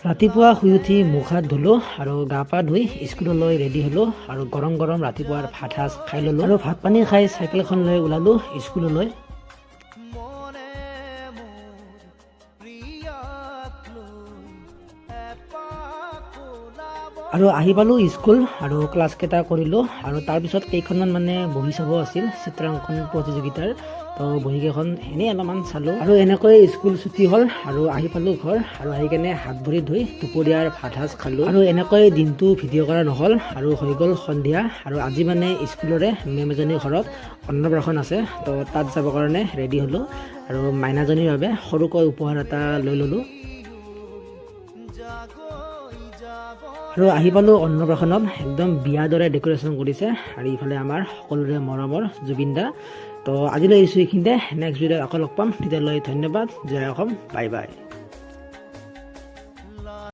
ৰাতিপুৱা শুই উঠি মুখ হাত ধুলোঁ আৰু গা পা ধুই স্কুললৈ ৰেডি হ'লোঁ আৰু গৰম গৰম ৰাতিপুৱাৰ ভাত সাজ খাই ল'লোঁ আৰু ভাত পানী খাই চাইকেলখন লৈ ওলালোঁ স্কুললৈ। আৰু আহি পালোঁ স্কুল আৰু ক্লাছকেইটা কৰিলোঁ আৰু তাৰপিছত কেইখনমান বহি চাব আছিল চিত্ৰাংকন প্ৰতিযোগিতাৰ। তো বহীকেইখন এনেই অলপমান চালোঁ আৰু এনেকৈ স্কুল ছুটি হ'ল আৰু আহি পালোঁ ঘৰ আৰু আহি কেনে হাত ভৰি ধুই দুপৰীয়াৰ ভাত সাজ খালোঁ আৰু এনেকৈ দিনটো ভিডিঅ' কৰা নহ'ল আৰু হৈ গ'ল সন্ধিয়া। আৰু আজি স্কুলৰে মেম এজনীৰ ঘৰত অন্নপ্ৰাশন আছে, তো তাত যাবৰ কাৰণে ৰেডি হ'লোঁ আৰু মাইনাজনীৰ বাবে সৰুকৈ উপহাৰ এটা লৈ ল'লোঁ। আৰু আহি পালোঁ অন্নপ্ৰাশনত, একদম বিয়াৰ দৰে ডেক'ৰেশ্যন কৰিছে আৰু ইফালে আমাৰ সকলোৰে মৰমৰ জুবিন দা। তো আজিলৈ এৰিছোঁ এইখিনিতে, নেক্সট ভিডিঅ'ত আকৌ লগ পাম, তেতিয়ালৈ ধন্যবাদ, জয় অসম, বাই বাই।